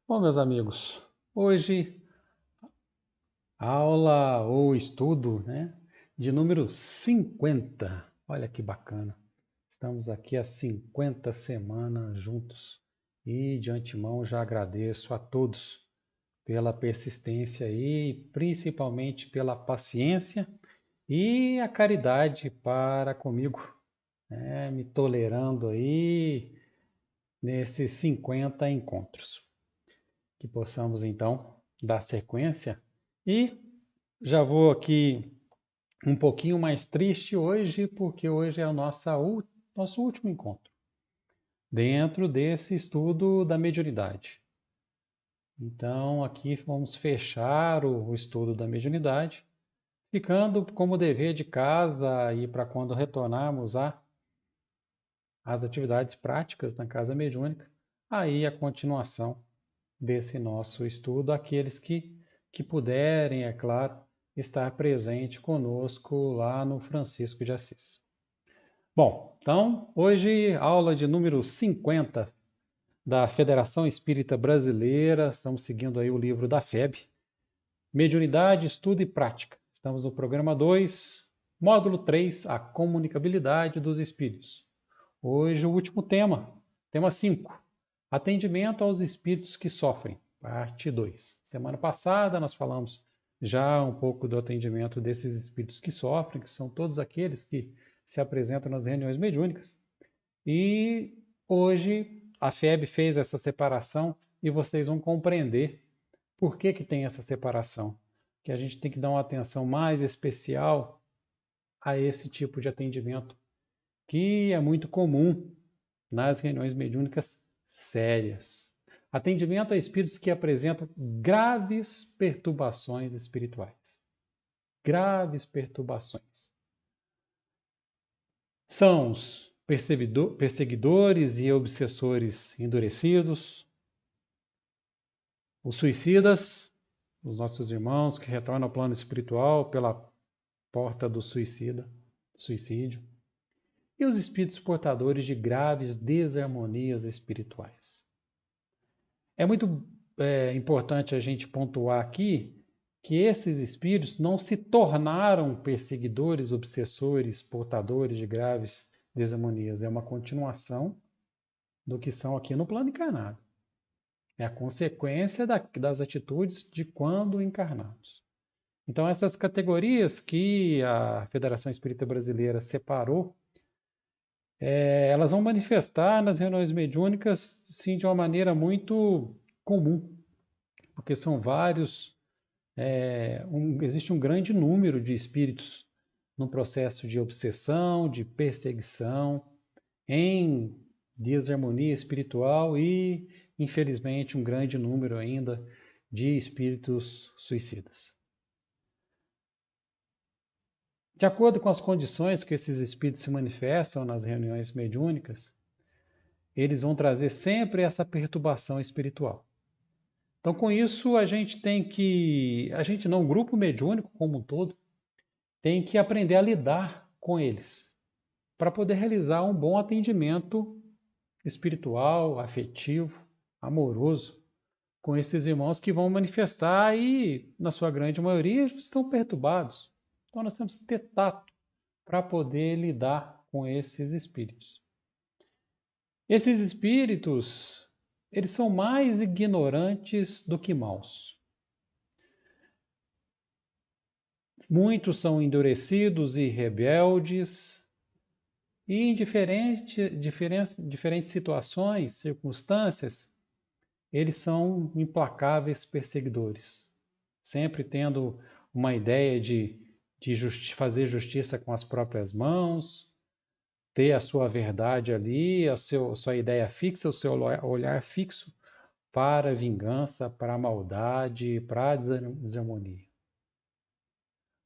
Bom, meus amigos, hoje aula ou estudo, né, de número 50. Olha que bacana. Estamos aqui há 50 semanas juntos e de antemão já agradeço a todos pela persistência e principalmente pela paciência e a caridade para comigo, né, me tolerando aí nesses 50 encontros. Que possamos então dar sequência. E já vou aqui um pouquinho mais triste hoje, porque hoje é o nosso último encontro dentro desse estudo da mediunidade. Então, aqui vamos fechar o estudo da mediunidade, ficando como dever de casa e para quando retornarmos às atividades práticas na casa mediúnica, aí a continuação desse nosso estudo, aqueles que puderem, é claro, estar presente conosco lá no Francisco de Assis. Bom, então, hoje, aula de número 50 da Federação Espírita Brasileira, estamos seguindo aí o livro da FEB, Mediunidade, Estudo e Prática. Estamos no programa 2, módulo 3, a comunicabilidade dos espíritos. Hoje, o último tema 5, atendimento aos espíritos que sofrem, parte 2. Semana passada nós falamos já um pouco do atendimento desses espíritos que sofrem, que são todos aqueles que se apresentam nas reuniões mediúnicas. E hoje a FEB fez essa separação e vocês vão compreender por que tem essa separação. Que a gente tem que dar uma atenção mais especial a esse tipo de atendimento, que é muito comum nas reuniões mediúnicas sérias. Atendimento a espíritos que apresentam graves perturbações espirituais. Graves perturbações. São os perseguidores e obsessores endurecidos, os suicidas, os nossos irmãos que retornam ao plano espiritual pela porta do suicídio, e os espíritos portadores de graves desarmonias espirituais. É muito importante a gente pontuar aqui que esses espíritos não se tornaram perseguidores, obsessores, portadores de graves desarmonias. É uma continuação do que são aqui no plano encarnado. É a consequência das atitudes de quando encarnados. Então, essas categorias que a Federação Espírita Brasileira separou, elas vão manifestar nas reuniões mediúnicas, sim, de uma maneira muito comum, porque são vários, existe um grande número de espíritos no processo de obsessão, de perseguição, em desarmonia espiritual e, infelizmente, um grande número ainda de espíritos suicidas. De acordo com as condições que esses espíritos se manifestam nas reuniões mediúnicas, eles vão trazer sempre essa perturbação espiritual. Então, com isso, a gente não, o grupo mediúnico como um todo, tem que aprender a lidar com eles, para poder realizar um bom atendimento espiritual, afetivo, amoroso, com esses irmãos que vão manifestar e, na sua grande maioria, estão perturbados. Então, nós temos que ter tato para poder lidar com esses espíritos. Esses espíritos, eles são mais ignorantes do que maus. Muitos são endurecidos e rebeldes, e em diferentes situações, circunstâncias, eles são implacáveis perseguidores, sempre tendo uma ideia de fazer justiça com as próprias mãos, ter a sua verdade ali, a sua ideia fixa, o seu olhar fixo para a vingança, para a maldade, para a desarmonia.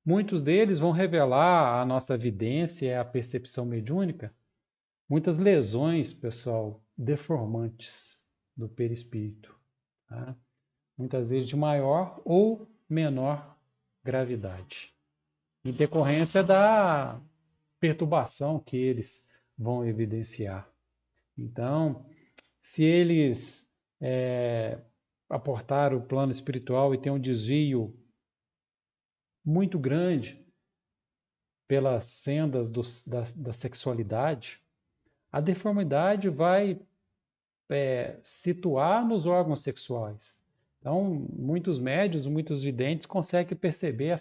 Muitos deles vão revelar a nossa vidência, a percepção mediúnica, muitas lesões, pessoal, deformantes do perispírito. Tá? Muitas vezes de maior ou menor gravidade, em decorrência da perturbação que eles vão evidenciar. Então, se eles aportar o plano espiritual e tem um desvio muito grande pelas sendas da sexualidade, a deformidade vai situar nos órgãos sexuais. Então, muitos médios, muitos videntes conseguem perceber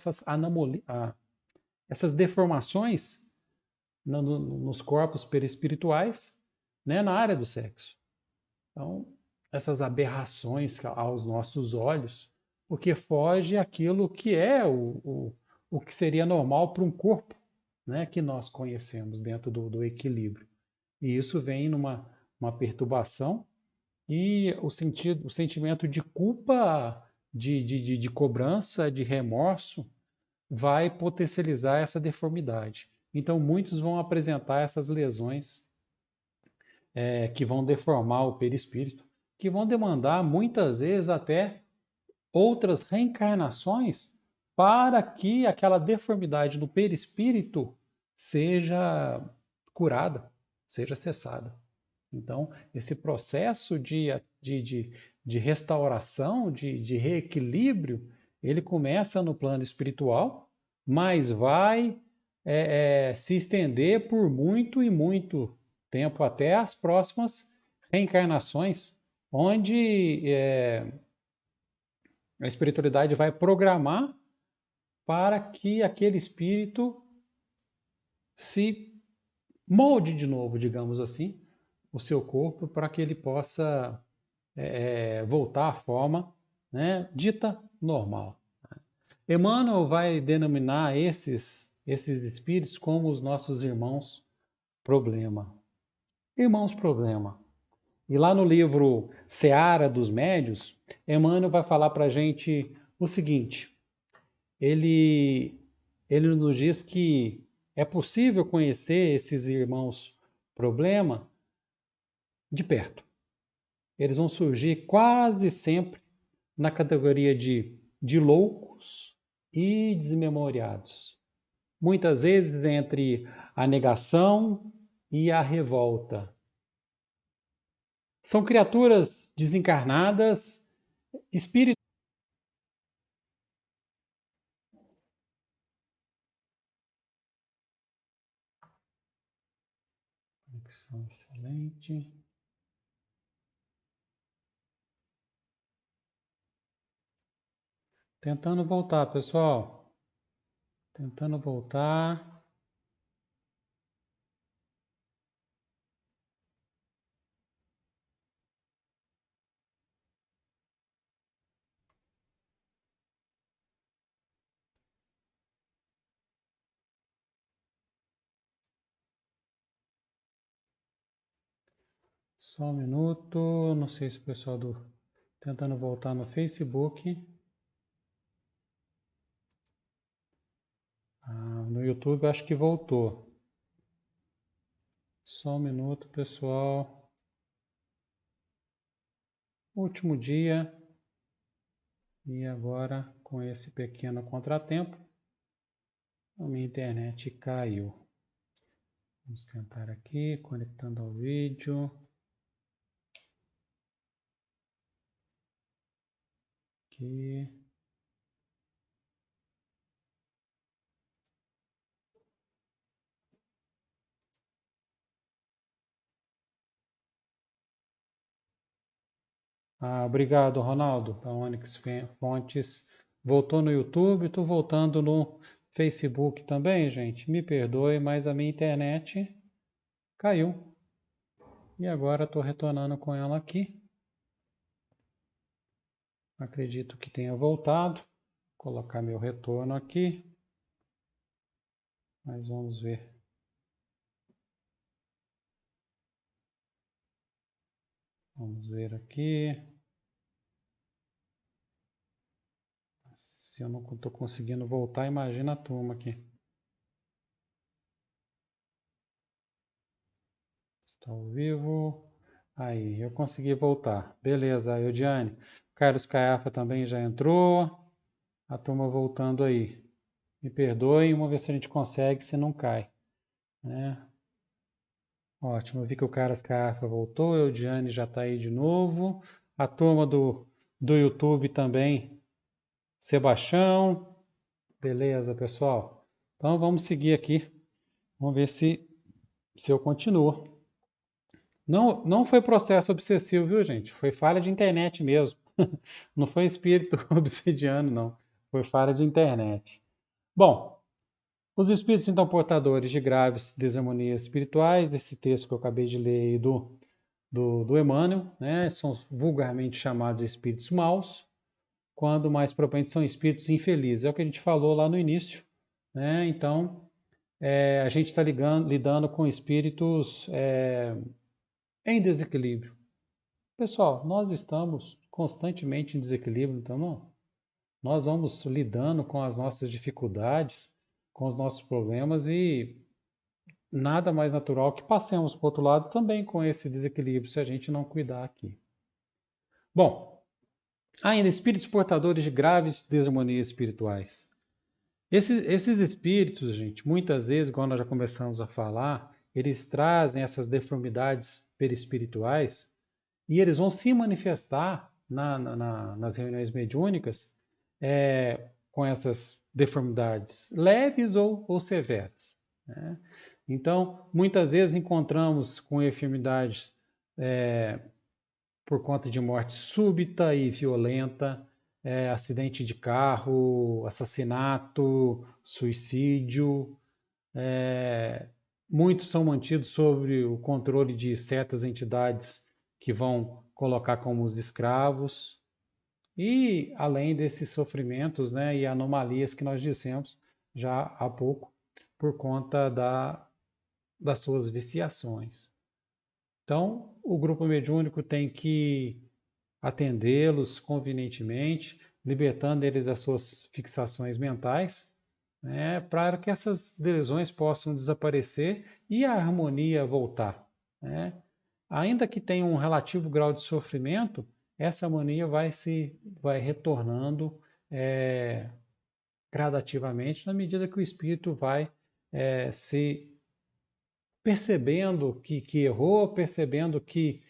essas deformações nos corpos perispirituais, né, na área do sexo. Então, essas aberrações aos nossos olhos, porque foge aquilo que é o que seria normal para um corpo, né, que nós conhecemos dentro do equilíbrio. E isso vem numa uma perturbação e o sentimento de culpa, de cobrança, de remorso, vai potencializar essa deformidade. Então, muitos vão apresentar essas lesões que vão deformar o perispírito, que vão demandar muitas vezes até outras reencarnações para que aquela deformidade do perispírito seja curada, seja cessada. Então, esse processo de restauração, de reequilíbrio, ele começa no plano espiritual, mas vai se estender por muito e muito tempo até as próximas reencarnações, onde a espiritualidade vai programar para que aquele espírito se molde de novo, digamos assim, o seu corpo para que ele possa voltar à forma, né, dita normal. Emmanuel vai denominar esses espíritos como os nossos irmãos problema. Irmãos problema. E lá no livro Seara dos Médios, Emmanuel vai falar para a gente o seguinte: ele, ele nos diz que é possível conhecer esses irmãos problema de perto. Eles vão surgir quase sempre na categoria de loucos e desmemoriados. Muitas vezes entre a negação e a revolta. São criaturas desencarnadas, espíritos. Conexão excelente. Tentando voltar, pessoal. Tentando voltar. Só um minuto. Não sei se o pessoal do. Tentando voltar no Facebook. No YouTube acho que voltou. Só um minuto, pessoal. Último dia. E agora, com esse pequeno contratempo, a minha internet caiu. Vamos tentar aqui, conectando ao vídeo. Aqui. Obrigado, Ronaldo, da Onyx Fontes. Voltou no YouTube, estou voltando no Facebook também, gente. Me perdoe, mas a minha internet caiu. E agora estou retornando com ela aqui. Acredito que tenha voltado. Vou colocar meu retorno aqui. Mas vamos ver. Vamos ver aqui. Se eu não estou conseguindo voltar, imagina a turma aqui. Está ao vivo. Aí, eu consegui voltar. Beleza, Eudiane. Carlos Caiafa também já entrou. A turma voltando aí. Me perdoem, vamos ver se a gente consegue, se não cai. Né? Ótimo, eu vi que o Carlos Caiafa voltou, Eudiane já está aí de novo. A turma do do YouTube também, Sebastião. Beleza, pessoal? Então vamos seguir aqui. Vamos ver se eu continuo. Não foi processo obsessivo, viu, gente? Foi falha de internet mesmo. Não foi espírito obsidiano, não. Foi falha de internet. Bom, os espíritos, então, portadores de graves desarmonias espirituais, esse texto que eu acabei de ler aí do Emmanuel, né, são vulgarmente chamados de espíritos maus, quando mais propriamente são espíritos infelizes. É o que a gente falou lá no início, né? Então, a gente está lidando com espíritos em desequilíbrio. Pessoal, nós estamos constantemente em desequilíbrio, então não? Nós vamos lidando com as nossas dificuldades, com os nossos problemas e nada mais natural que passemos para o outro lado também com esse desequilíbrio, se a gente não cuidar aqui. Bom, ainda espíritos portadores de graves desarmonias espirituais. Esses espíritos, gente, muitas vezes, quando nós já começamos a falar, eles trazem essas deformidades perispirituais e eles vão se manifestar nas reuniões mediúnicas com essas deformidades leves ou severas, né? Então, muitas vezes encontramos com enfermidades por conta de morte súbita e violenta, acidente de carro, assassinato, suicídio. Muitos são mantidos sob o controle de certas entidades que vão colocar como os escravos. E além desses sofrimentos, né, e anomalias que nós dissemos já há pouco, por conta das suas viciações. Então, o grupo mediúnico tem que atendê-los convenientemente, libertando ele das suas fixações mentais, né, para que essas lesões possam desaparecer e a harmonia voltar, né? Ainda que tenha um relativo grau de sofrimento, essa harmonia vai retornando gradativamente na medida que o espírito vai se percebendo que errou, percebendo que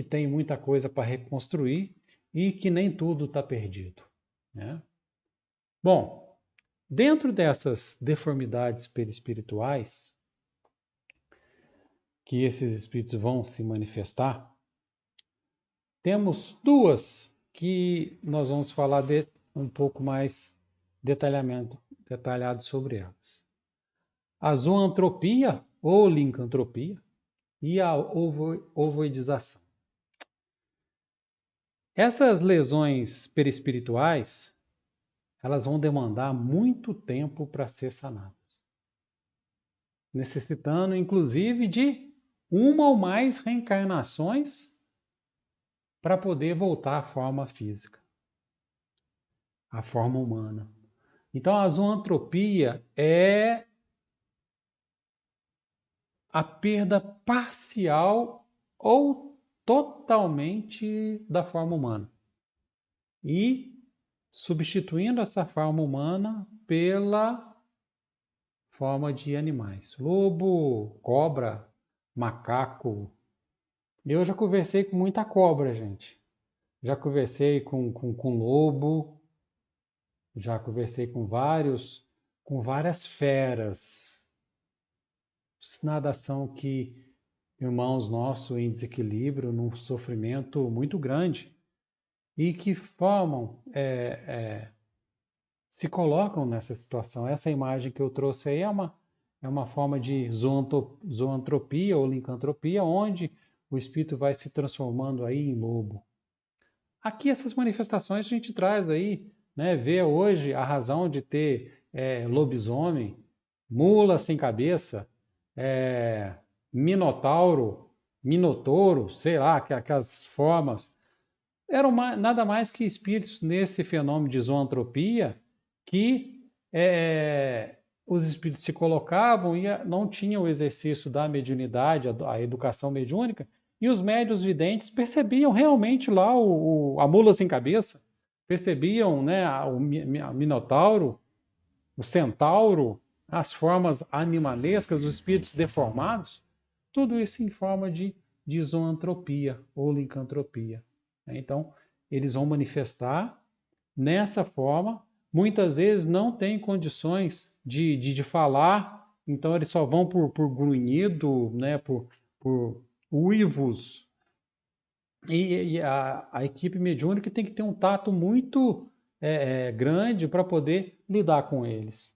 tem muita coisa para reconstruir e que nem tudo está perdido, né? Bom, dentro dessas deformidades perispirituais que esses espíritos vão se manifestar, temos duas que nós vamos falar um pouco mais detalhado sobre elas. A zoantropia ou lincantropia e a ovoidização. Essas lesões perispirituais, elas vão demandar muito tempo para ser sanadas, necessitando inclusive de uma ou mais reencarnações para poder voltar à forma física, à forma humana. Então a zoantropia é a perda parcial ou totalmente da forma humana e substituindo essa forma humana pela forma de animais. Lobo, cobra, macaco. Eu já conversei com muita cobra, gente. Já conversei com lobo, já conversei com várias feras. Nada são que irmãos nossos em desequilíbrio, num sofrimento muito grande e que se colocam nessa situação. Essa imagem que eu trouxe aí é uma forma de zoantropia ou lincantropia, onde o espírito vai se transformando aí em lobo. Aqui essas manifestações a gente traz aí, né, vê hoje a razão de ter lobisomem, mula sem cabeça, minotouro, sei lá, aquelas formas. Eram nada mais que espíritos nesse fenômeno de zoantropia que os espíritos se colocavam e não tinham o exercício da mediunidade, a educação mediúnica, e os médios videntes percebiam realmente lá a mula sem cabeça, percebiam, né, o minotauro, o centauro, as formas animalescas, os espíritos deformados, tudo isso em forma de zoantropia ou lincantropia. Então, eles vão manifestar nessa forma. Muitas vezes não tem condições de falar, então eles só vão por grunhido, né, por uivos. E a equipe mediúnica tem que ter um tato muito grande para poder lidar com eles.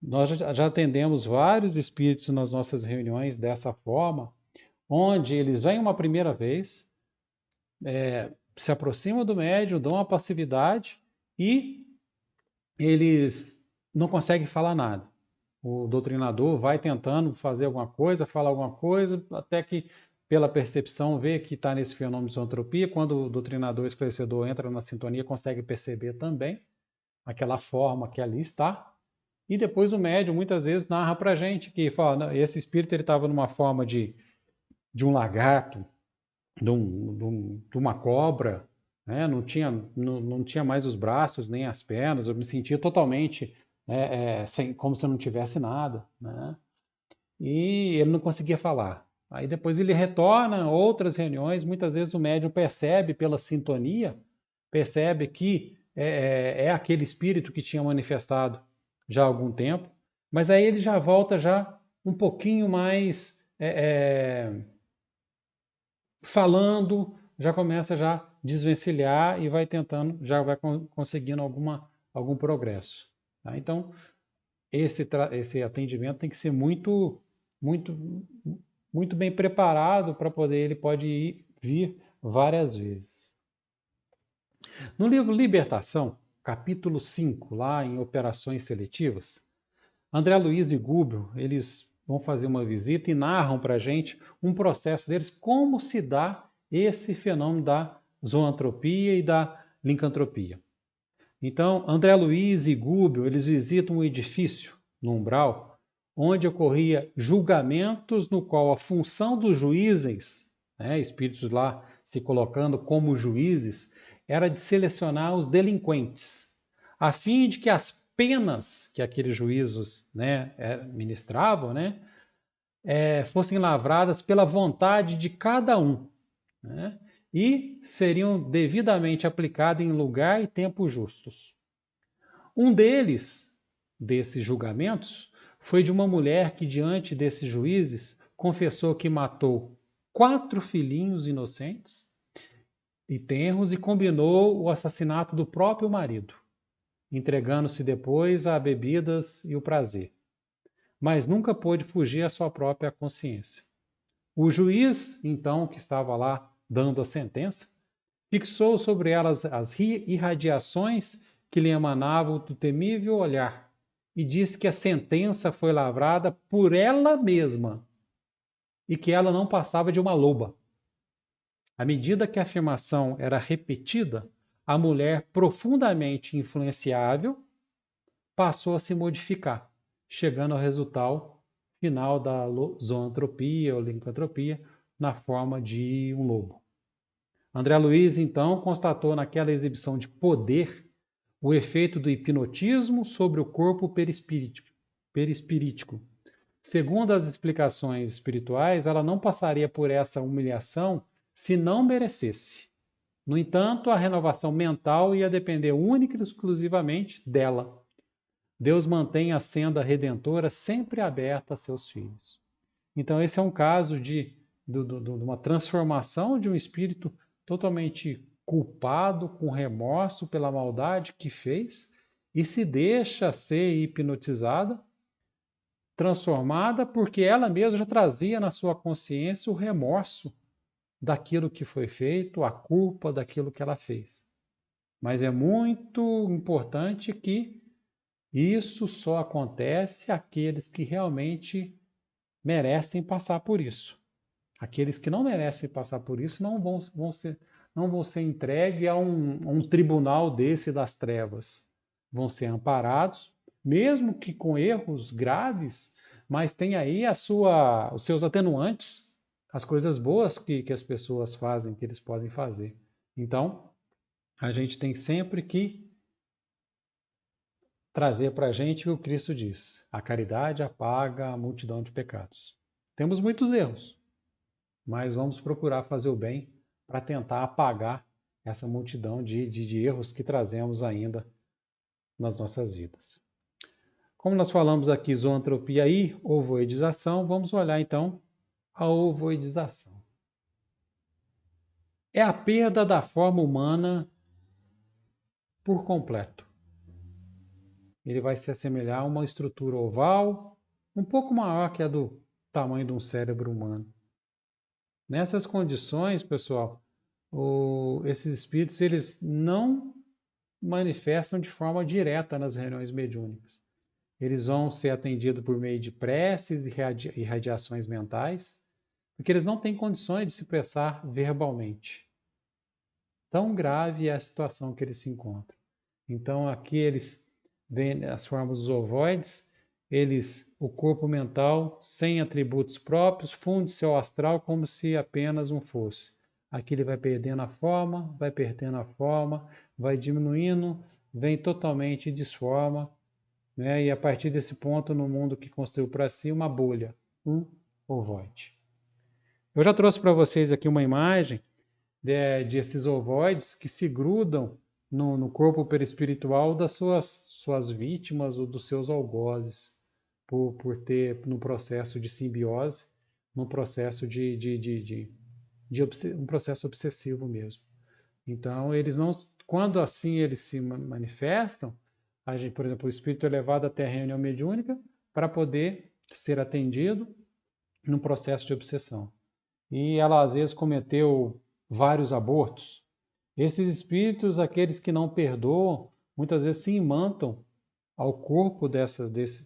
Nós já atendemos vários espíritos nas nossas reuniões dessa forma, onde eles vêm uma primeira vez, se aproximam do médium, dão uma passividade e eles não conseguem falar nada. O doutrinador vai tentando fazer alguma coisa, falar alguma coisa, até que, pela percepção, vê que está nesse fenômeno de zoantropia. Quando o doutrinador esclarecedor entra na sintonia, consegue perceber também aquela forma que ali está. E depois o médium muitas vezes narra para a gente que fala, esse espírito estava numa forma de um lagarto, de uma cobra, né? Não tinha mais os braços nem as pernas, eu me sentia totalmente como se eu não tivesse nada, né? E ele não conseguia falar. Aí depois ele retorna outras reuniões, muitas vezes o médium percebe pela sintonia, percebe que é aquele espírito que tinha manifestado já há algum tempo, mas aí ele já volta já um pouquinho mais falando, já começa já a desvencilhar e vai tentando, já vai conseguindo algum progresso. Tá? Então, esse atendimento tem que ser muito, muito bem preparado para poder, ele pode vir várias vezes. No livro Libertação, capítulo 5, lá em Operações Seletivas, André Luiz e Gubbio, eles vão fazer uma visita e narram para a gente um processo deles, como se dá esse fenômeno da zoantropia e da lincantropia. Então, André Luiz e Gubbio, eles visitam um edifício no umbral, onde ocorria julgamentos no qual a função dos juízes, espíritos lá se colocando como juízes, era de selecionar os delinquentes, a fim de que as penas que aqueles juízos ministravam fossem lavradas pela vontade de cada um, né? E seriam devidamente aplicadas em lugar e tempo justos. Um desses julgamentos, foi de uma mulher que, diante desses juízes, confessou que matou 4 filhinhos inocentes e tenros e combinou o assassinato do próprio marido, entregando-se depois a bebidas e o prazer. Mas nunca pôde fugir à sua própria consciência. O juiz, então, que estava lá dando a sentença, fixou sobre elas as irradiações que lhe emanavam do temível olhar e disse que a sentença foi lavrada por ela mesma e que ela não passava de uma loba. À medida que a afirmação era repetida, a mulher, profundamente influenciável, passou a se modificar, chegando ao resultado final da zoantropia ou lincantropia na forma de um lobo. André Luiz, então, constatou naquela exibição de poder o efeito do hipnotismo sobre o corpo perispirítico. Segundo as explicações espirituais, ela não passaria por essa humilhação se não merecesse. No entanto, a renovação mental ia depender única e exclusivamente dela. Deus mantém a senda redentora sempre aberta a seus filhos. Então, esse é um caso de uma transformação de um espírito totalmente culpado, com remorso pela maldade que fez, e se deixa ser hipnotizada, transformada, porque ela mesma já trazia na sua consciência o remorso daquilo que foi feito, a culpa daquilo que ela fez. Mas é muito importante que isso só acontece àqueles que realmente merecem passar por isso. Aqueles que não merecem passar por isso não vão ser entregues a um tribunal desse das trevas. Vão ser amparados, mesmo que com erros graves, mas tem aí os seus atenuantes, as coisas boas que as pessoas fazem, que eles podem fazer. Então, a gente tem sempre que trazer para a gente o que o Cristo diz. A caridade apaga a multidão de pecados. Temos muitos erros, mas vamos procurar fazer o bem para tentar apagar essa multidão de erros que trazemos ainda nas nossas vidas. Como nós falamos aqui zoantropia e ovoidização, vamos olhar então a ovoidização. É a perda da forma humana por completo. Ele vai se assemelhar a uma estrutura oval, um pouco maior que a do tamanho de um cérebro humano. Nessas condições, pessoal, esses espíritos eles não manifestam de forma direta nas reuniões mediúnicas. Eles vão ser atendidos por meio de preces e radiações mentais, porque eles não têm condições de se expressar verbalmente. Tão grave é a situação que eles se encontram. Então, aqui eles veem as formas dos ovoides, o corpo mental, sem atributos próprios, funde seu astral como se apenas um fosse. Aqui ele vai perdendo a forma, vai diminuindo, vem totalmente disforma, né? E a partir desse ponto, no mundo que construiu para si, uma bolha, um ovoide. Eu já trouxe para vocês aqui uma imagem desses ovoides que se grudam no corpo perispiritual das suas vítimas ou dos seus algozes, por ter no processo de simbiose, no processo um processo obsessivo mesmo. Então, eles não, quando assim eles se manifestam, a gente, por exemplo, o espírito é levado até a reunião mediúnica para poder ser atendido num processo de obsessão. E ela às vezes cometeu vários abortos. Esses espíritos, aqueles que não perdoam, muitas vezes se imantam ao corpo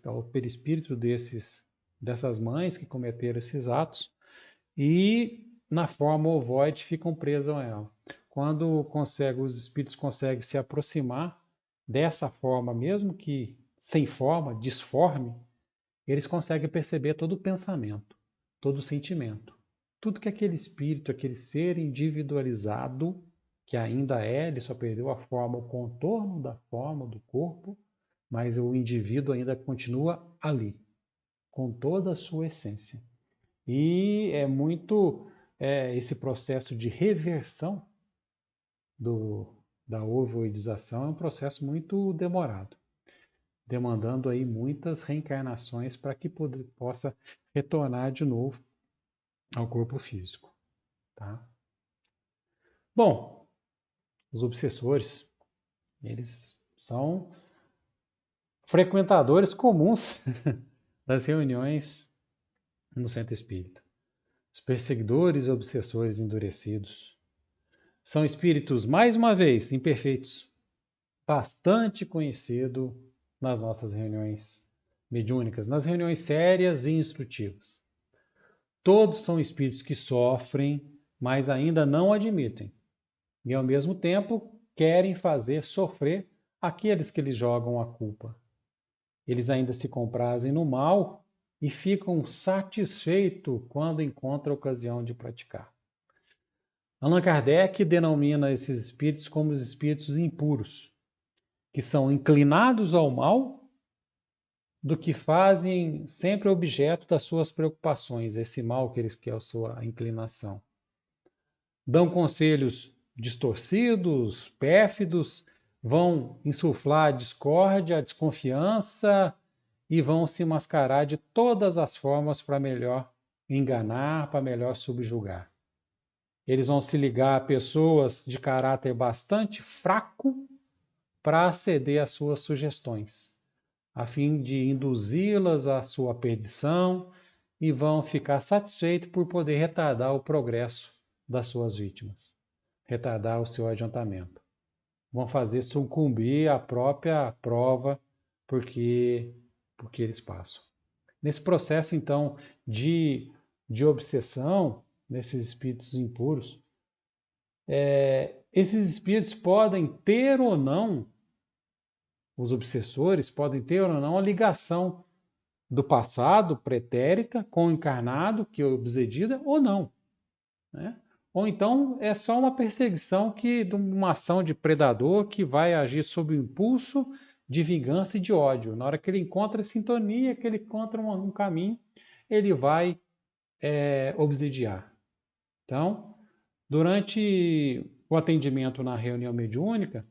ao perispírito dessas mães que cometeram esses atos e na forma ovoide ficam presos a ela. Quando os espíritos conseguem se aproximar dessa forma, mesmo que sem forma, disforme, eles conseguem perceber todo o pensamento, todo o sentimento. Tudo que aquele espírito, aquele ser individualizado, que ainda ele só perdeu a forma, o contorno da forma do corpo, mas o indivíduo ainda continua ali, com toda a sua essência. E é muito esse processo de reversão da ovoidização é um processo muito demorado, demandando aí muitas reencarnações para que possa retornar de novo ao corpo físico. Tá? Bom, os obsessores, eles são frequentadores comuns das reuniões no centro espírita. Os perseguidores e obsessores endurecidos são espíritos, mais uma vez, imperfeitos, bastante conhecido nas nossas reuniões mediúnicas, nas reuniões sérias e instrutivas. Todos são espíritos que sofrem, mas ainda não admitem. E, ao mesmo tempo, querem fazer sofrer aqueles que lhes jogam a culpa. Eles ainda se comprazem no mal e ficam satisfeitos quando encontram a ocasião de praticar. Allan Kardec denomina esses espíritos como os espíritos impuros, que são inclinados ao mal do que fazem sempre objeto das suas preocupações, esse mal que é a sua inclinação. Dão conselhos distorcidos, pérfidos, vão insuflar a discórdia, a desconfiança e vão se mascarar de todas as formas para melhor enganar, para melhor subjugar. Eles vão se ligar a pessoas de caráter bastante fraco para aceder às suas sugestões, a fim de induzi-las à sua perdição e vão ficar satisfeitos por poder retardar o progresso das suas vítimas, retardar o seu adiantamento. Vão fazer sucumbir à própria prova porque eles passam. Nesse processo, então, de obsessão, nesses espíritos impuros, esses espíritos podem ter ou não, os obsessores podem ter ou não a ligação do passado, pretérita, com o encarnado, que é obsedida, ou não. Né? Ou então é só uma perseguição de uma ação de predador que vai agir sob o impulso de vingança e de ódio. Na hora que ele encontra a sintonia, que ele encontra um caminho, ele vai obsidiar. Então, durante o atendimento na reunião mediúnica,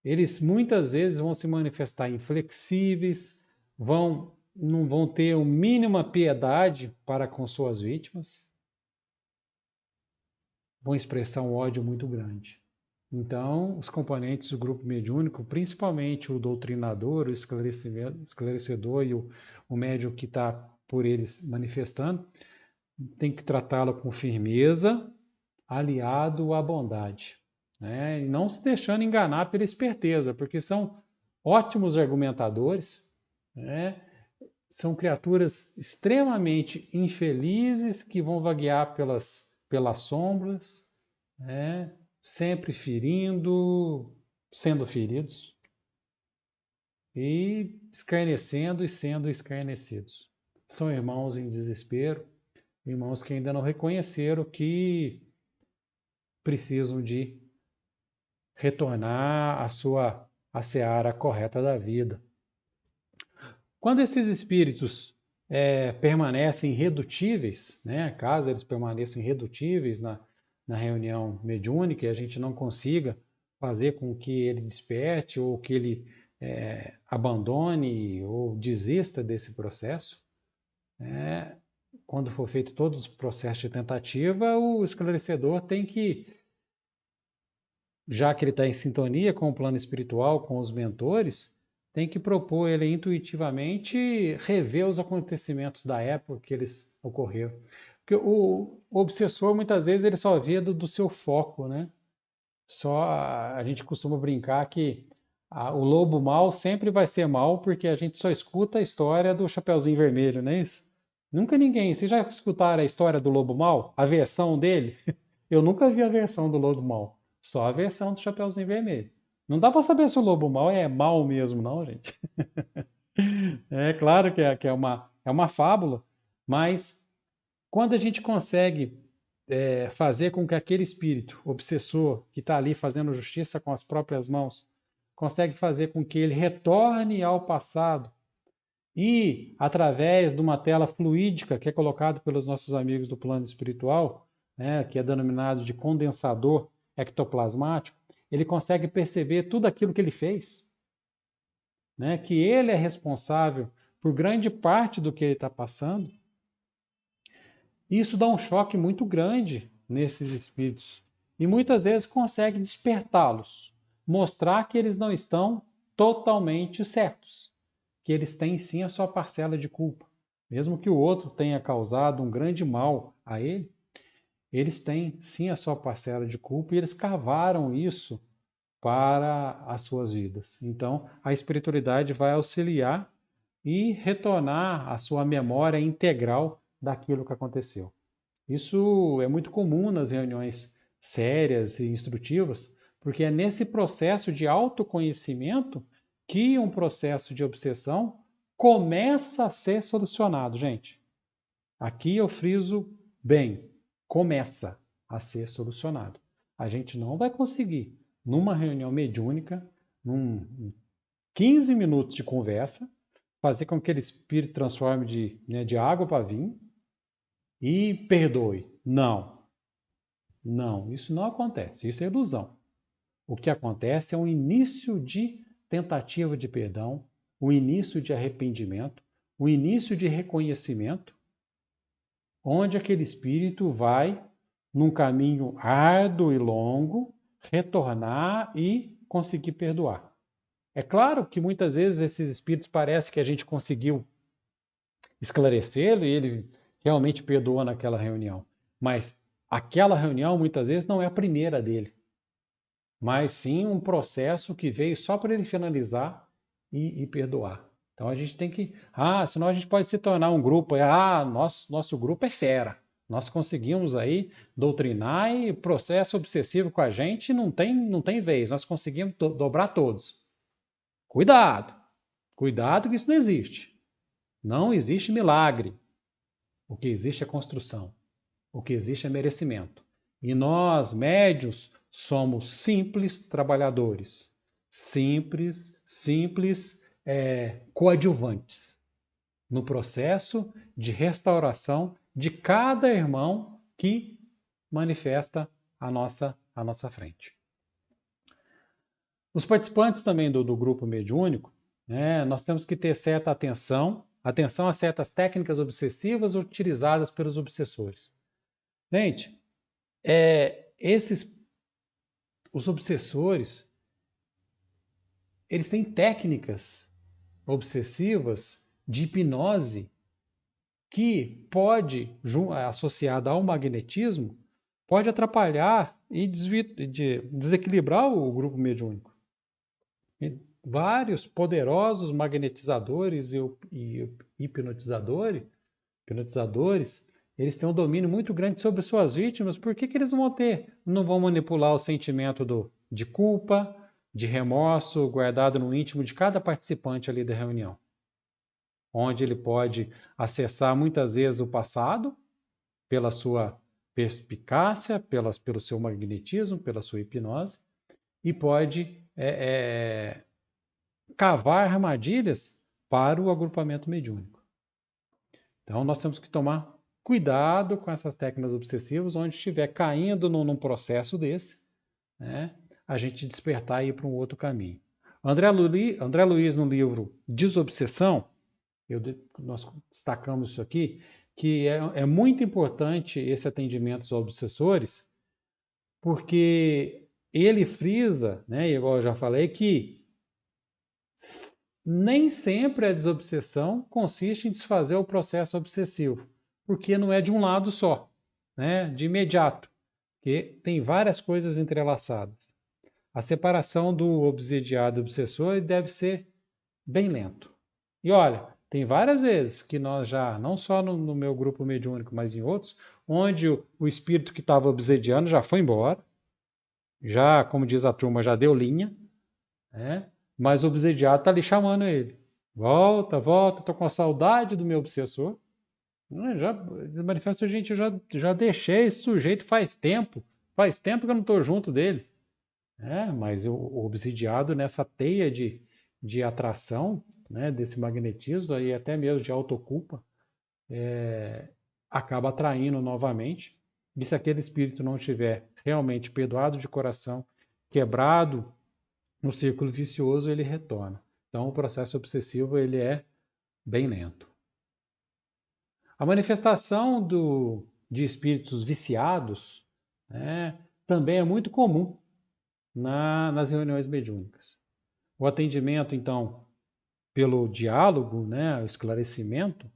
eles muitas vezes vão se manifestar inflexíveis, não vão ter a mínima piedade para com suas vítimas, vão expressar um ódio muito grande. Então, os componentes do grupo mediúnico, principalmente o doutrinador, o esclarecedor e o médium que está por eles manifestando, tem que tratá-lo com firmeza, aliado à bondade, né? E não se deixando enganar pela esperteza, porque são ótimos argumentadores, né? São criaturas extremamente infelizes que vão vaguear pelas sombras, né? Sempre ferindo, sendo feridos e escarnecendo e sendo escarnecidos. São irmãos em desespero, irmãos que ainda não reconheceram que precisam de retornar à seara correta da vida. Quando esses espíritos permanecem irredutíveis, né, caso eles permaneçam irredutíveis na reunião mediúnica e a gente não consiga fazer com que ele desperte ou que ele abandone ou desista desse processo, quando for feito todos os processos de tentativa, o esclarecedor tem que, já que ele está em sintonia com o plano espiritual, com os mentores, tem que propor ele intuitivamente rever os acontecimentos da época que eles ocorreram. Porque o obsessor, muitas vezes, ele só vê do seu foco, né? A gente costuma brincar que o lobo mau sempre vai ser mau porque a gente só escuta a história do Chapeuzinho Vermelho, não é isso? Nunca ninguém. Vocês já escutaram a história do lobo mau? A versão dele? Eu nunca vi a versão do lobo mau. Só a versão do Chapeuzinho Vermelho. Não dá para saber se o lobo mau é mau mesmo, não, gente. É claro que é uma fábula, mas quando a gente consegue fazer com que aquele espírito obsessor que está ali fazendo justiça com as próprias mãos, consegue fazer com que ele retorne ao passado e, através de uma tela fluídica que é colocado pelos nossos amigos do plano espiritual, né, que é denominado de condensador ectoplasmático, ele consegue perceber tudo aquilo que ele fez, né, que ele é responsável por grande parte do que ele está passando. Isso dá um choque muito grande nesses espíritos e muitas vezes consegue despertá-los, mostrar que eles não estão totalmente certos, que eles têm sim a sua parcela de culpa. Mesmo que o outro tenha causado um grande mal a ele, eles têm sim a sua parcela de culpa e eles cavaram isso para as suas vidas. Então, a espiritualidade vai auxiliar e retornar a sua memória integral daquilo que aconteceu. Isso é muito comum nas reuniões sérias e instrutivas, porque é nesse processo de autoconhecimento que um processo de obsessão começa a ser solucionado, gente. Aqui eu friso bem, começa a ser solucionado. A gente não vai conseguir, numa reunião mediúnica, num 15 minutos de conversa, fazer com que aquele espírito transforme de água para vinho e perdoe. Não. Não, isso não acontece. Isso é ilusão. O que acontece é um início de tentativa de perdão, o início de arrependimento, o início de reconhecimento, onde aquele espírito vai, num caminho árduo e longo, retornar e conseguir perdoar. É claro que muitas vezes esses espíritos parece que a gente conseguiu esclarecê-lo e ele realmente perdoou naquela reunião. Mas aquela reunião muitas vezes não é a primeira dele, mas sim um processo que veio só para ele finalizar e perdoar. Então a gente tem que. Senão a gente pode se tornar um grupo. Nosso grupo é fera. Nós conseguimos aí doutrinar e processo obsessivo com a gente não tem vez. Nós conseguimos dobrar todos. Cuidado! Cuidado que isso não existe. Não existe milagre. O que existe é construção. O que existe é merecimento. E nós, médios, somos simples trabalhadores. Simples coadjuvantes no processo de restauração de cada irmão que manifesta à nossa frente. Os participantes também do grupo mediúnico, né, nós temos que ter certa atenção a certas técnicas obsessivas utilizadas pelos obsessores. Gente, os obsessores, eles têm técnicas obsessivas de hipnose que pode, associada ao magnetismo, pode atrapalhar e desequilibrar o grupo mediúnico. E vários poderosos magnetizadores e hipnotizadores, eles têm um domínio muito grande sobre suas vítimas. Por que eles vão ter? Não vão manipular o sentimento de culpa, de remorso guardado no íntimo de cada participante ali da reunião, onde ele pode acessar muitas vezes o passado pela sua perspicácia, pelo seu magnetismo, pela sua hipnose, e pode cavar armadilhas para o agrupamento mediúnico. Então nós temos que tomar cuidado com essas técnicas obsessivas, onde estiver caindo num processo desse, né, a gente despertar e ir para um outro caminho. André Luiz, no livro Desobsessão, nós destacamos isso aqui, que é muito importante esse atendimento aos obsessores, porque ele frisa, né, igual eu já falei, que nem sempre a desobsessão consiste em desfazer o processo obsessivo, porque não é de um lado só, né, de imediato, porque tem várias coisas entrelaçadas. A separação do obsediado e obsessor deve ser bem lento. E olha, tem várias vezes que nós já, não só no meu grupo mediúnico, mas em outros, onde o espírito que estava obsediando já foi embora, já, como diz a turma, já deu linha, né? Mas o obsediado está ali chamando ele. Volta, volta, estou com saudade do meu obsessor. Já manifesta, gente, eu já deixei esse sujeito faz tempo que eu não estou junto dele. Mas o obsidiado nessa teia de atração, né, desse magnetismo e até mesmo de autoculpa, acaba atraindo novamente. E se aquele espírito não estiver realmente perdoado de coração, quebrado no círculo vicioso, ele retorna. Então o processo obsessivo ele é bem lento. A manifestação de espíritos viciados, né, também é muito comum nas reuniões mediúnicas. O atendimento, então, pelo diálogo, né, o esclarecimento,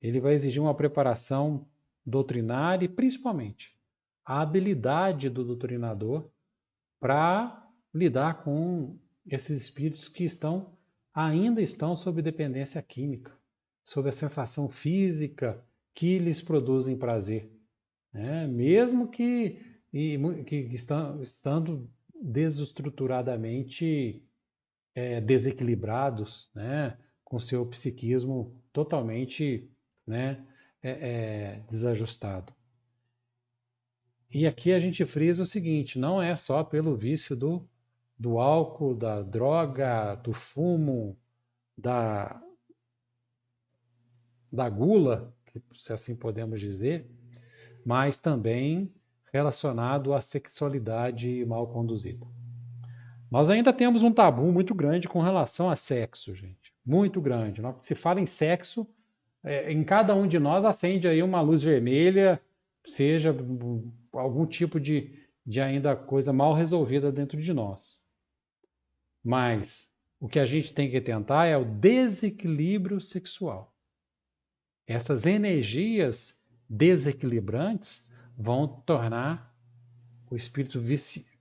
ele vai exigir uma preparação doutrinária e, principalmente, a habilidade do doutrinador para lidar com esses espíritos que ainda estão sob dependência química, sob a sensação física que lhes produzem prazer, né? Mesmo que estando desestruturadamente desequilibrados, né, com seu psiquismo totalmente, né, desajustado. E aqui a gente frisa o seguinte, não é só pelo vício do álcool, da droga, do fumo, da gula, se assim podemos dizer, mas também relacionado à sexualidade mal conduzida. Nós ainda temos um tabu muito grande com relação a sexo, gente. Muito grande. Se fala em sexo, em cada um de nós acende aí uma luz vermelha, seja algum tipo de ainda coisa mal resolvida dentro de nós. Mas o que a gente tem que tentar é o desequilíbrio sexual. Essas energias desequilibrantes vão tornar o espírito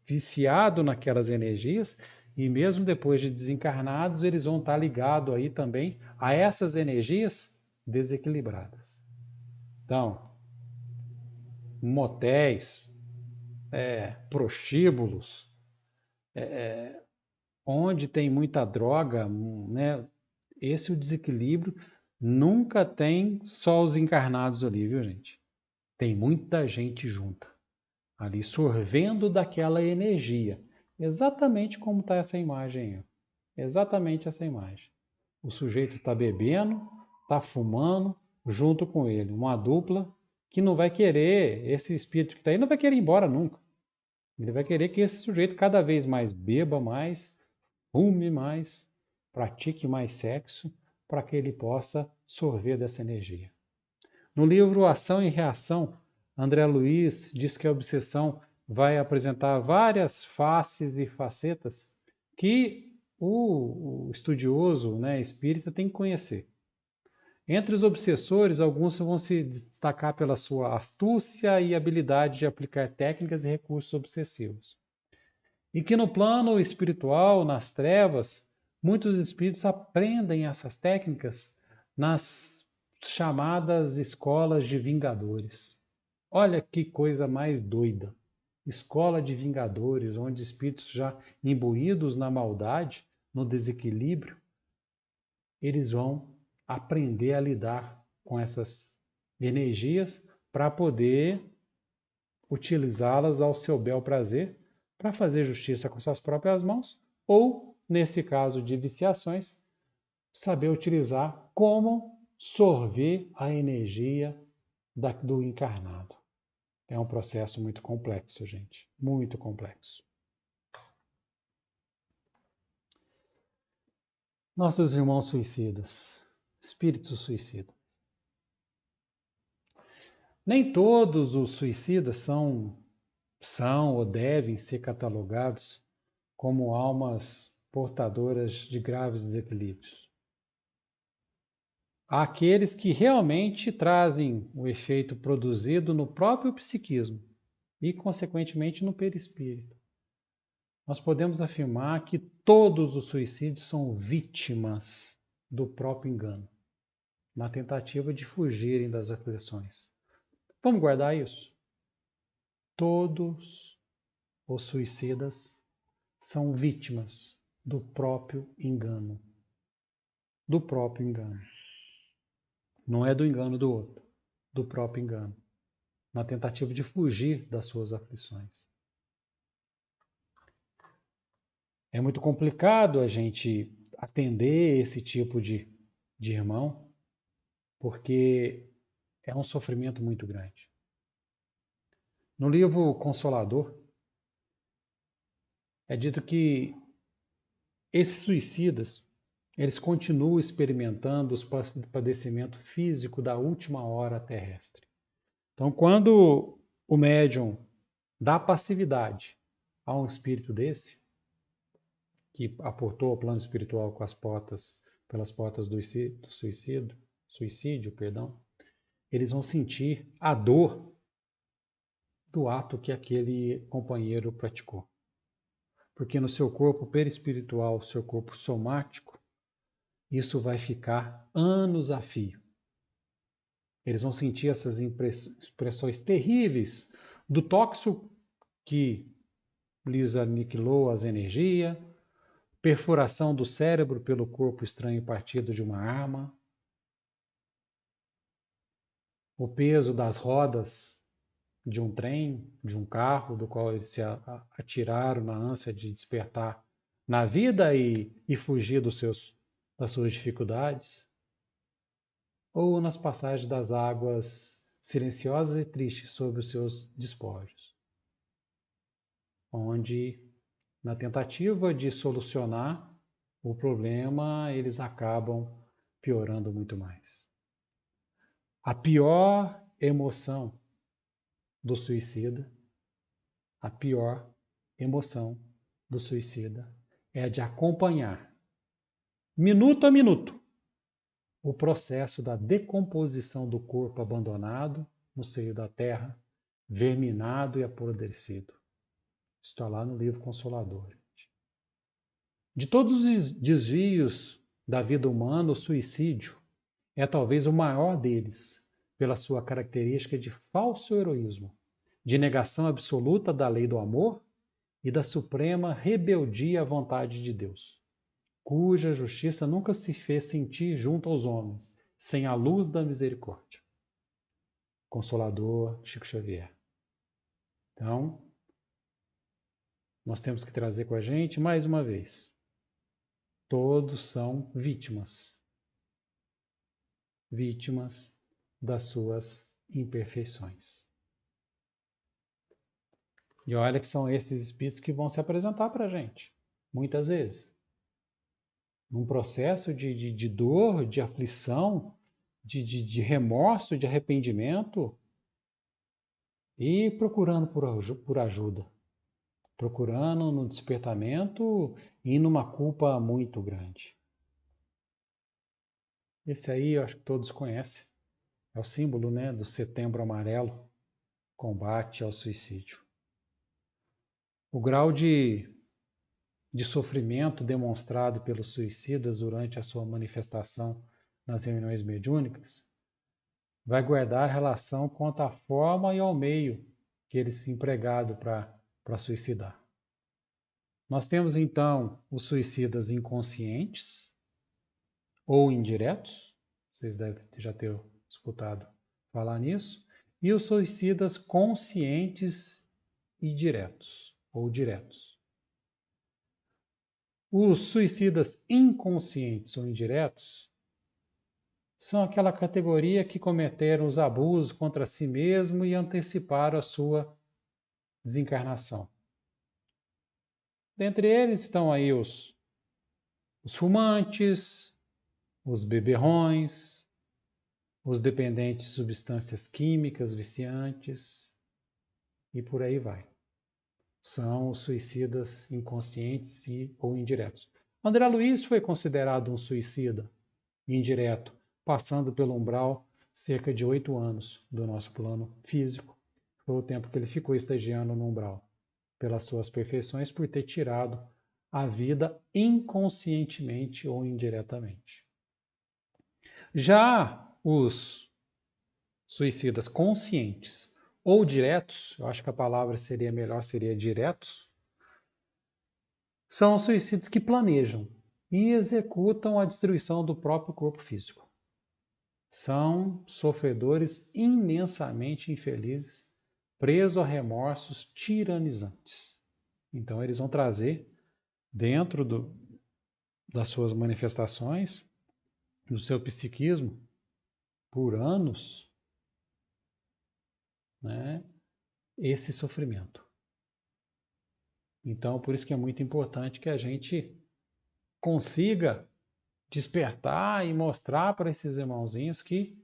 viciado naquelas energias e mesmo depois de desencarnados, eles vão estar ligados aí também a essas energias desequilibradas. Então, motéis, prostíbulos, onde tem muita droga, né? Esse o desequilíbrio nunca tem só os encarnados ali, viu, gente? Tem muita gente junta, ali sorvendo daquela energia. Exatamente como está essa imagem aí. Exatamente essa imagem. O sujeito está bebendo, está fumando, junto com ele. Uma dupla que não vai querer, esse espírito que está aí não vai querer ir embora nunca. Ele vai querer que esse sujeito cada vez mais beba mais, fume mais, pratique mais sexo, para que ele possa sorver dessa energia. No livro Ação e Reação, André Luiz diz que a obsessão vai apresentar várias faces e facetas que o estudioso, né, espírita tem que conhecer. Entre os obsessores, alguns vão se destacar pela sua astúcia e habilidade de aplicar técnicas e recursos obsessivos. E que no plano espiritual, nas trevas, muitos espíritos aprendem essas técnicas nas chamadas escolas de vingadores. Olha que coisa mais doida! Escola de vingadores, onde espíritos já imbuídos na maldade, no desequilíbrio, eles vão aprender a lidar com essas energias para poder utilizá-las ao seu bel prazer para fazer justiça com suas próprias mãos ou, nesse caso de viciações, saber utilizar como sorver a energia do encarnado. É um processo muito complexo, gente, muito complexo. Nossos irmãos suicidas, espíritos suicidas. Nem todos os suicidas são ou devem ser catalogados como almas portadoras de graves desequilíbrios. Há aqueles que realmente trazem o efeito produzido no próprio psiquismo e, consequentemente, no perispírito. Nós podemos afirmar que todos os suicídios são vítimas do próprio engano, na tentativa de fugirem das aflições. Vamos guardar isso? Todos os suicidas são vítimas do próprio engano. Do próprio engano. Não é do engano do outro, do próprio engano. Na tentativa de fugir das suas aflições. É muito complicado a gente atender esse tipo de irmão, porque é um sofrimento muito grande. No livro Consolador, é dito que esses suicidas, eles continuam experimentando os padecimentos físicos da última hora terrestre. Então, quando o médium dá passividade a um espírito desse, que aportou ao plano espiritual com as portas, pelas portas do suicídio, eles vão sentir a dor do ato que aquele companheiro praticou. Porque no seu corpo perispiritual, seu corpo somático, isso vai ficar anos a fio. Eles vão sentir essas expressões terríveis do tóxico que lhes aniquilou as energias, perfuração do cérebro pelo corpo estranho partido de uma arma, o peso das rodas de um trem, de um carro, do qual eles se atiraram na ânsia de despertar na vida e fugir das suas dificuldades, ou nas passagens das águas silenciosas e tristes sobre os seus despojos, onde, na tentativa de solucionar o problema, eles acabam piorando muito mais. A pior emoção do suicida, a pior emoção do suicida é a de acompanhar, minuto a minuto, o processo da decomposição do corpo abandonado no seio da terra, verminado e apodrecido. Está lá no livro Consolador. De todos os desvios da vida humana, o suicídio é talvez o maior deles, pela sua característica de falso heroísmo, de negação absoluta da lei do amor e da suprema rebeldia à vontade de Deus, cuja justiça nunca se fez sentir junto aos homens, sem a luz da misericórdia. Consolador Chico Xavier. Então, nós temos que trazer com a gente, mais uma vez, todos são vítimas das suas imperfeições. E olha que são esses espíritos que vão se apresentar para a gente, muitas vezes. Num processo de dor, de aflição, de remorso, de arrependimento, e procurando por ajuda, procurando no despertamento e numa culpa muito grande. Esse aí eu acho que todos conhecem, é o símbolo, né, do Setembro Amarelo, combate ao suicídio. O grau de sofrimento demonstrado pelos suicidas durante a sua manifestação nas reuniões mediúnicas vai guardar relação quanto à forma e ao meio que eles se empregado para suicidar. Nós temos então os suicidas inconscientes ou indiretos, vocês devem já ter escutado falar nisso, e os suicidas conscientes e diretos ou diretos. Os suicidas inconscientes ou indiretos são aquela categoria que cometeram os abusos contra si mesmo e anteciparam a sua desencarnação. Dentre eles estão aí os fumantes, os beberrões, os dependentes de substâncias químicas viciantes e por aí vai. São os suicidas inconscientes ou indiretos. André Luiz foi considerado um suicida indireto, passando pelo umbral cerca de 8 anos do nosso plano físico. Foi o tempo que ele ficou estagiando no umbral, pelas suas perfeições, por ter tirado a vida inconscientemente ou indiretamente. Já os suicidas conscientes ou diretos, eu acho que a palavra seria melhor, seria diretos, são os suicidas que planejam e executam a destruição do próprio corpo físico. São sofredores imensamente infelizes, presos a remorsos tiranizantes. Então, eles vão trazer, dentro das suas manifestações, do seu psiquismo, por anos, né, esse sofrimento. Então, por isso que é muito importante que a gente consiga despertar e mostrar para esses irmãozinhos que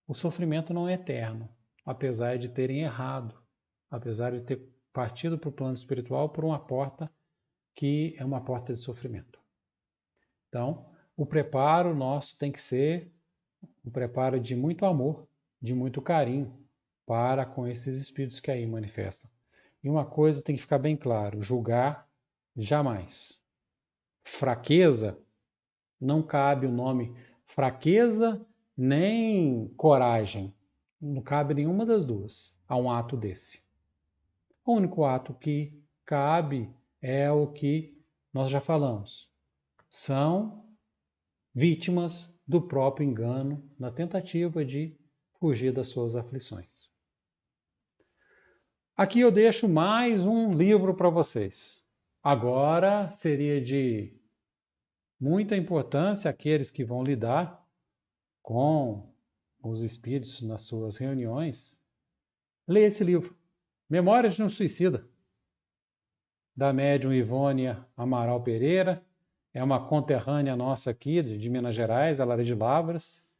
o sofrimento não é eterno, apesar de terem errado, apesar de ter partido para o plano espiritual por uma porta que é uma porta de sofrimento. Então, o preparo nosso tem que ser um preparo de muito amor, de muito carinho para com esses espíritos que aí manifestam. E uma coisa tem que ficar bem claro: julgar jamais. Fraqueza, não cabe o nome fraqueza nem coragem. Não cabe nenhuma das duas a um ato desse. O único ato que cabe é o que nós já falamos. São vítimas do próprio engano na tentativa de fugir das suas aflições. Aqui eu deixo mais um livro para vocês. Agora seria de muita importância aqueles que vão lidar com os espíritos nas suas reuniões, ler esse livro, Memórias de um Suicida, da médium Ivônia Amaral Pereira. É uma conterrânea nossa aqui de Minas Gerais, ela é de Lavras.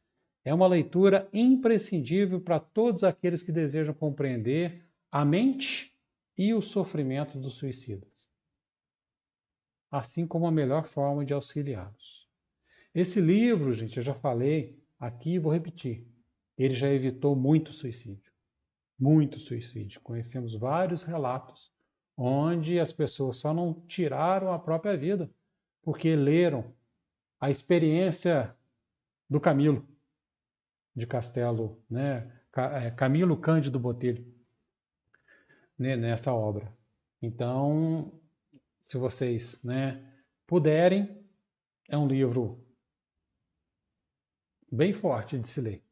É uma leitura imprescindível para todos aqueles que desejam compreender a mente e o sofrimento dos suicidas, assim como a melhor forma de auxiliá-los. Esse livro, gente, eu já falei aqui e vou repetir, ele já evitou muito suicídio. Muito suicídio. Conhecemos vários relatos onde as pessoas só não tiraram a própria vida porque leram a experiência do Camilo de Castelo, né? Camilo Cândido Botelho, né? Nessa obra. Então, se vocês, né, puderem, é um livro bem forte de se ler,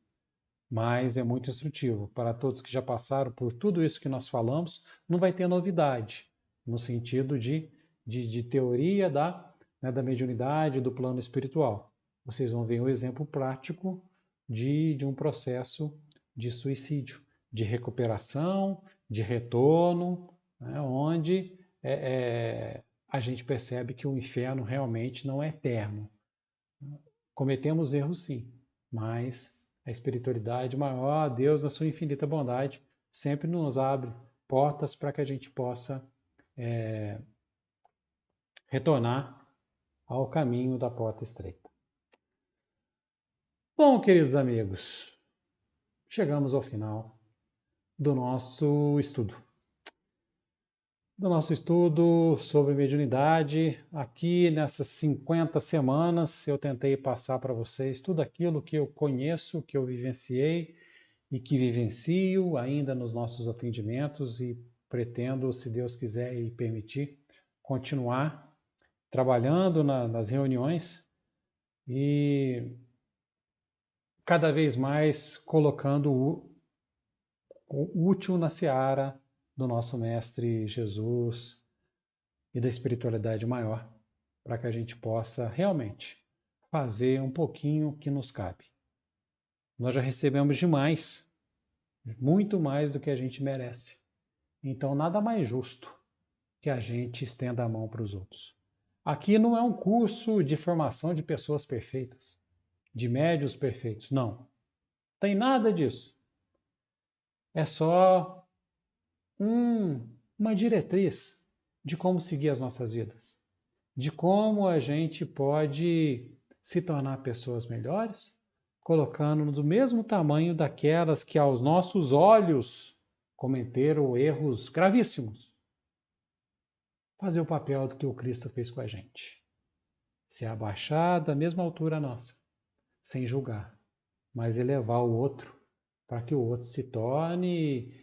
mas é muito instrutivo para todos que já passaram por tudo isso que nós falamos. Não vai ter novidade no sentido de teoria da mediunidade, do plano espiritual. Vocês vão ver um exemplo prático de um processo de suicídio, de recuperação, de retorno né, onde a gente percebe que o inferno realmente não é eterno. Cometemos erros sim, mas a espiritualidade maior, Deus na sua infinita bondade, sempre nos abre portas para que a gente possa retornar ao caminho da porta estreita. Bom, queridos amigos, chegamos ao final do nosso estudo. Sobre mediunidade. Aqui nessas 50 semanas eu tentei passar para vocês tudo aquilo que eu conheço, que eu vivenciei e que vivencio ainda nos nossos atendimentos e pretendo, se Deus quiser e permitir, continuar trabalhando nas reuniões e cada vez mais colocando o útil na seara do nosso Mestre Jesus e da espiritualidade maior, para que a gente possa realmente fazer um pouquinho que nos cabe. Nós já recebemos demais, muito mais do que a gente merece. Então, nada mais justo que a gente estenda a mão para os outros. Aqui não é um curso de formação de pessoas perfeitas, de médios perfeitos, não. Tem nada disso. É só uma diretriz de como seguir as nossas vidas, de como a gente pode se tornar pessoas melhores, colocando do mesmo tamanho daquelas que aos nossos olhos cometeram erros gravíssimos. Fazer o papel do que o Cristo fez com a gente. Se abaixar da mesma altura nossa, sem julgar, mas elevar o outro para que o outro se torne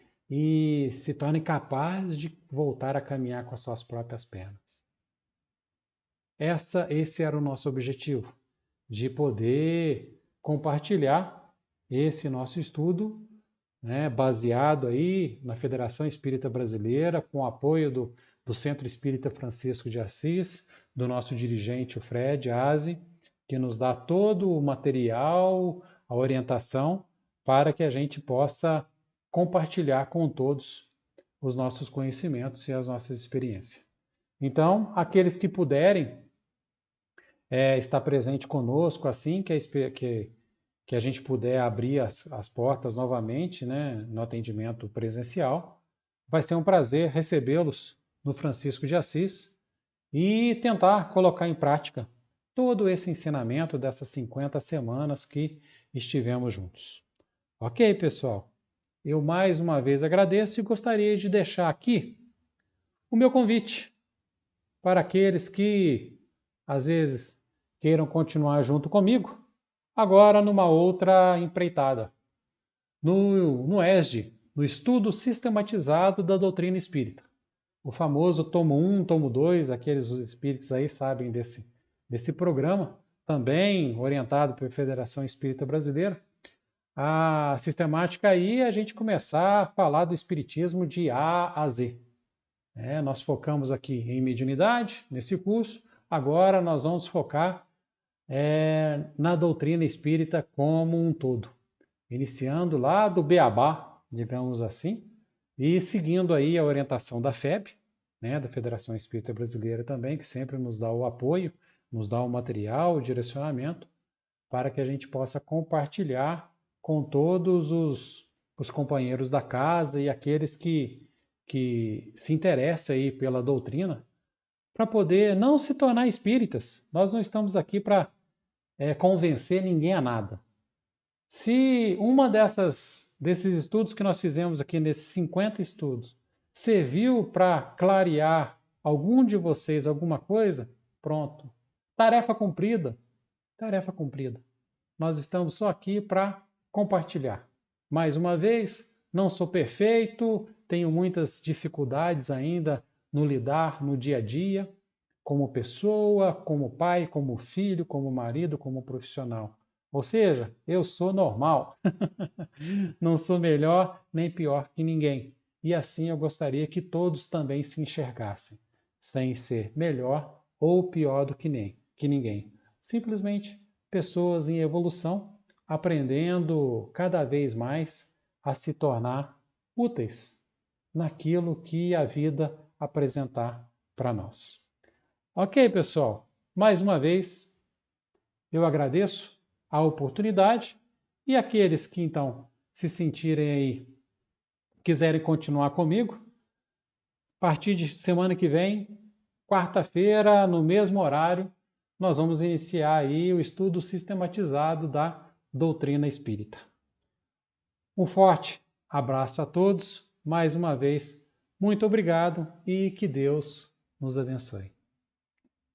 capaz de voltar a caminhar com as suas próprias pernas. Esse era o nosso objetivo, de poder compartilhar esse nosso estudo, né, baseado aí na Federação Espírita Brasileira, com o apoio do Centro Espírita Francisco de Assis, do nosso dirigente, o Fred Aze, que nos dá todo o material, a orientação, para que a gente possa compartilhar com todos os nossos conhecimentos e as nossas experiências. Então, aqueles que puderem estar presente conosco assim que a gente puder abrir as portas novamente, né, no atendimento presencial, vai ser um prazer recebê-los no Francisco de Assis e tentar colocar em prática todo esse ensinamento dessas 50 semanas que estivemos juntos. Ok, pessoal? Eu mais uma vez agradeço e gostaria de deixar aqui o meu convite para aqueles que, às vezes, queiram continuar junto comigo, agora numa outra empreitada, no ESD, no Estudo Sistematizado da Doutrina Espírita. O famoso tomo 1, tomo 2, aqueles espíritos aí sabem desse programa, também orientado pela Federação Espírita Brasileira. A sistemática aí é a gente começar a falar do espiritismo de A a Z. Nós focamos aqui em mediunidade, nesse curso, agora nós vamos focar na doutrina espírita como um todo, iniciando lá do beabá, digamos assim, e seguindo aí a orientação da FEB, né, da Federação Espírita Brasileira também, que sempre nos dá o apoio, nos dá o material, o direcionamento, para que a gente possa compartilhar com todos os companheiros da casa e aqueles que se interessam aí pela doutrina, para poder não se tornar espíritas. Nós não estamos aqui para convencer ninguém a nada. Se uma desses estudos que nós fizemos aqui, nesses 50 estudos, serviu para clarear algum de vocês alguma coisa, pronto. Tarefa cumprida. Tarefa cumprida. Nós estamos só aqui para compartilhar. Mais uma vez, não sou perfeito, tenho muitas dificuldades ainda no lidar no dia a dia, como pessoa, como pai, como filho, como marido, como profissional. Ou seja, eu sou normal. Não sou melhor nem pior que ninguém. E assim eu gostaria que todos também se enxergassem, sem ser melhor ou pior do que ninguém. Simplesmente pessoas em evolução, aprendendo cada vez mais a se tornar úteis naquilo que a vida apresentar para nós. Ok, pessoal? Mais uma vez, eu agradeço a oportunidade e aqueles que então se sentirem aí, quiserem continuar comigo, a partir de semana que vem, quarta-feira, no mesmo horário, nós vamos iniciar aí o estudo sistematizado da doutrina espírita. Um forte abraço a todos, mais uma vez, muito obrigado e que Deus nos abençoe.